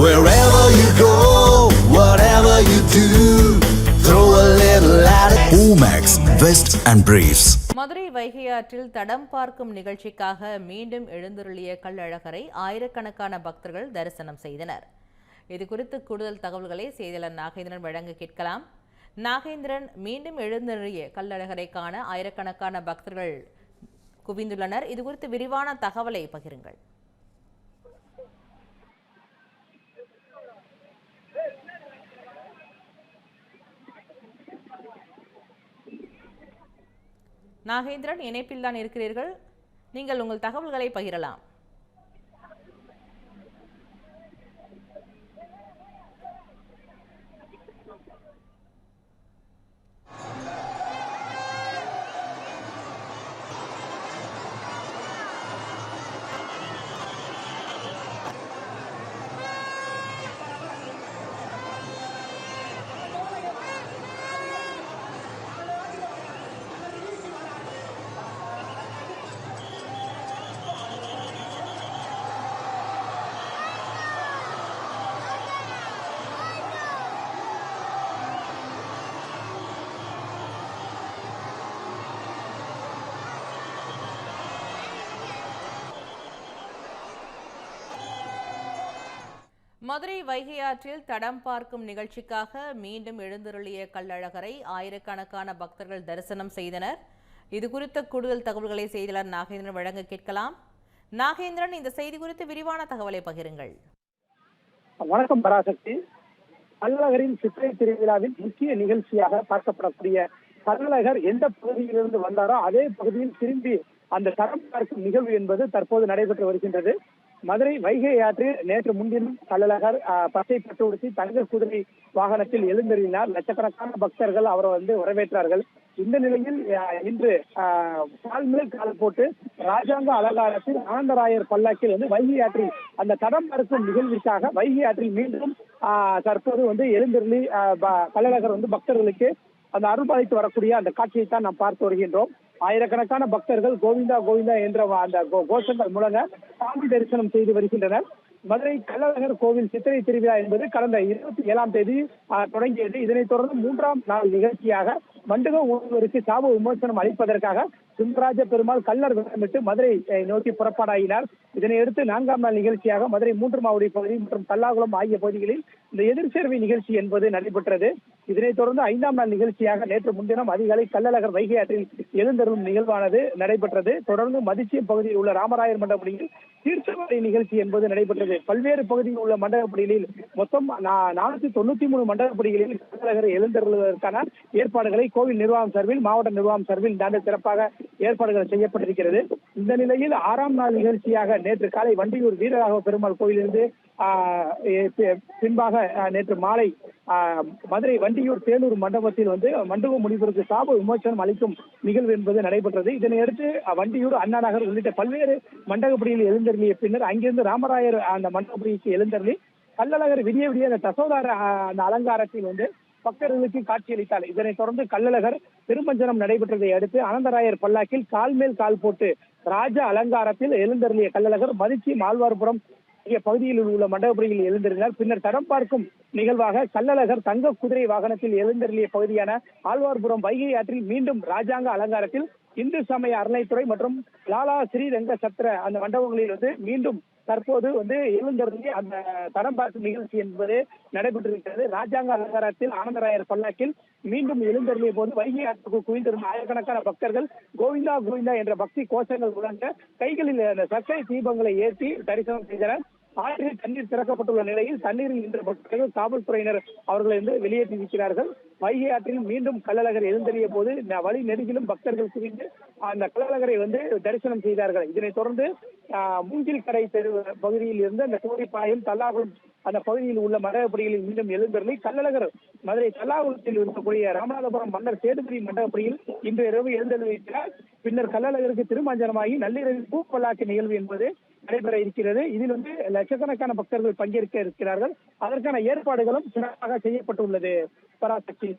Wherever you go, whatever you do, throw a little at it. Omax, Vest and Briefs. Madurai Vaigai ஆற்றில் தடம் பார்க்கும் நிகழ்ச்சிக்காக மீண்டும் எழுந்தருளிய கள்ளழகரை ஆயிரக்கணக்கான பக்தர்கள் தரிசனம் செய்தனர். இதுகுறித்து கூடுதல் தகவல்களை செய்தியாளர் நாகேந்திரன் வழங்க கேட்கலாம். நாகேந்திரன், மீண்டும் எழுந்தருளிய கள்ளழகரை காண ஆயிரக்கணக்கான பக்தர்கள் குவிந்துள்ளனர். இதுகுறித்து விரிவான தகவலை பகிருங்கள். நாகேந்திரன், இணைப்பில் தான் இருக்கிறீர்கள். நீங்கள் உங்கள் தகவல்களை பகிரலாம். மதுரை வைகை ஆற்றில் தடம் பார்க்கும் நிகழ்ச்சிக்காக மீண்டும் எழுந்தருளிய கள்ளழகரை ஆயிரக்கணக்கான பக்தர்கள் தரிசனம் செய்தனர். இது குறித்த கூடுதல் தகவல்களை செய்தியாளர் நாகேந்திரன் வழங்க கேட்கலாம். நாகேந்திரன், இந்த செய்தி குறித்து விரிவான தகவலை பகிருங்கள். வணக்கம் பராசக்தி. கள்ளழகரின் சித்திரை திருவிழாவின் முக்கிய நிகழ்ச்சியாக பார்க்கப்படக்கூடிய கள்ளழகர் எந்த பகுதியிலிருந்து வந்தாரோ அதே பகுதியில் திரும்பி அந்த தடம் பார்க்கும் நிகழ்வு என்பது தற்போது நடைபெற்று வருகின்றது. மதுரை வைகை ஆற்றில் நேற்று முன்தினம் கள்ளழகர் பச்சை பட்டு உடுத்தி தங்க குதிரை வாகனத்தில் எழுந்தருளினார். லட்சக்கணக்கான பக்தர்கள் அவரை வரவேற்றார்கள். இந்த நிலையில் இன்று கால் மேல் கால் போட்டு ராஜாங்க அலங்காரத்தில் ஆனந்தராயர் பல்லாக்கில் வைகை ஆற்றில் அந்த தடம் பார்க்கும் நிகழ்விற்காக வைகை ஆற்றில் மீண்டும் தற்போது எழுந்தருளி கள்ளழகர் பக்தர்களுக்கு அந்த அருள்பாலித்து வரக்கூடிய அந்த காட்சியை தான் நாம் பார்த்து வருகின்றோம். ஆயிரக்கணக்கான பக்தர்கள் கோவிந்தா கோவிந்தா என்ற அந்த கோஷங்கள் முழங்க சாமி தரிசனம் செய்து வருகின்றனர். மதுரை கள்ளழகர் கோவில் சித்திரை திருவிழா என்பது கடந்த 27ஆம் தேதி தொடங்கியது. இதனைத் தொடர்ந்து 3ஆம் நாள் நிகழ்ச்சியாக மண்டக ஒருவருக்கு சாப விமோசனம் அளிப்பதற்காக சுந்தராஜ பெருமாள் கள்ளர் வேடமிட்டு மதுரை நோக்கி புறப்பாடாயினார். இதனையடுத்து 4ஆம் நாள் நிகழ்ச்சியாக மதுரை 3 மாவடி பகுதி மற்றும் கல்லாகுளம் ஆகிய பகுதிகளில் இந்த எதிர்சேர்வை நிகழ்ச்சி என்பது நடைபெற்றது. இதனைத் தொடர்ந்து 5ஆம் நாள் நிகழ்ச்சியாக நேற்று முன்தினம் அதிகாலை கள்ளழகர் வைகை ஆற்றில் எழுந்தருளும் நிகழ்வானது நடைபெற்றது. தொடர்ந்து மதிச்சியம் பகுதியில் உள்ள ராமராயர் மண்டபடியில் தீர்த்தவாரி நிகழ்ச்சி என்பது நடைபெற்றது. பல்வேறு பகுதியில் உள்ள மண்டபப்படிகளில் மொத்தம் 493 மண்டபப்படிகளில் கள்ளழகர் எழுந்தருளுவதற்கான ஏற்பாடுகளை கோவில் நிர்வாகம் சார்பில் மாவட்ட நிர்வாகம் சார்பில் இந்த ஆண்டு சிறப்பாக ஏற்பாடுகள் செய்யப்பட்டிருக்கிறது. இந்த நிலையில் 6ஆம் நாள் நிகழ்ச்சியாக நேற்று காலை வண்டியூர் வீரராகவ பெருமாள் கோயிலிருந்து பின்பாக நேற்று மாலை மதுரை வண்டியூர் தேனூர் மண்டபத்தில் மண்டப முனிவருக்கு சாப விமோசனம் அளிக்கும் நிகழ்வு என்பது நடைபெற்றது. இதனையடுத்து வண்டியூர், அண்ணா நகர் உள்ளிட்ட பல்வேறு மண்டபப்படியில் எழுந்தருளிய பின்னர் அங்கிருந்து ராமராயர் அந்த மண்டபப்படிக்கு எழுந்தருளி கள்ளழகர் விடிய விடிய அந்த தசோதார அந்த அலங்காரத்தில் பக்தர்களுக்கு காட்சியளித்தார். இதனைத் தொடர்ந்து கள்ளழகர் திருமஞ்சனம் நடைபெற்றதை அடுத்து ஆனந்தராயர் பல்லாக்கில் கால் மேல் கால் போட்டு ராஜ அலங்காரத்தில் எழுந்தருளிய கள்ளழகர் மதிச்சி ஆழ்வார்புரம் பகுதியில் உள்ள மண்டபப்படியில் எழுந்தருளினார். பின்னர் தடம் பார்க்கும் நிகழ்வாக கள்ளழகர் தங்க குதிரை வாகனத்தில் எழுந்தருளிய பகுதியான ஆழ்வார்புரம் வைகை ஆற்றில் மீண்டும் ராஜாங்க அலங்காரத்தில் இந்து சமய அறநிலைத்துறை மற்றும் லாலா ஸ்ரீரங்க சத்திர அந்த மண்டபங்களில் மீண்டும் தற்போது எழுந்தருளி அந்த தடம் பார்க்கும் நிகழ்ச்சி என்பது நடைபெற்றிருக்கிறது. ராஜாங்க அலங்காரத்தில் ஆனந்தராயர் பல்லாக்கில் மீண்டும் எழுந்தருளிய போது வைகை ஆற்றுக்கு குவிந்திருந்த ஆயிரக்கணக்கான பக்தர்கள் கோவிந்தா கோவிந்தா என்ற பக்தி கோஷங்கள் முழங்க கைகளில் அந்த சர்க்கரை தீபங்களை ஏற்றி தரிசனம் செய்தனர். ஆற்றில் தண்ணீர் திறக்கப்பட்டுள்ள நிலையில் தண்ணீரில் நின்ற பக்தர்கள் காவல்துறையினர் அவர்களை வெளியேற்றியிருக்கிறார்கள். வைகை ஆற்றில் மீண்டும் கள்ளழகர் எழுந்தறிய போது வழி நெடுகிலும் பக்தர்கள் குவிந்து அந்த கள்ளழகரை தரிசனம் செய்தார்கள். இதனைத் தொடர்ந்து மூங்கில் கடை தெரு பகுதியில் இருந்து அந்த கோரிப்பாயம் தல்லாகுளம் அந்த பகுதியில் உள்ள மண்டபப்படிகளில் மீண்டும் எழுந்தருளி கள்ளழகர் மதுரை தல்லாகுளத்தில் இருக்கக்கூடிய ராமநாதபுரம் மன்னர் சேதுபதி மண்டபப்படியில் இன்று இரவு எழுந்தருளியிருக்கிறார். பின்னர் கள்ளழகருக்கு திருமஞ்சனமாகி நள்ளிரவில் பூப்பல்லாக்கு நிகழ்வு என்பது நடைபெற இருக்கிறது. இதில் லட்சக்கணக்கான பக்தர்கள் பங்கேற்க இருக்கிறார்கள். அதற்கான ஏற்பாடுகளும் சிறப்பாக செய்யப்பட்டுள்ளது. பராசக்தி.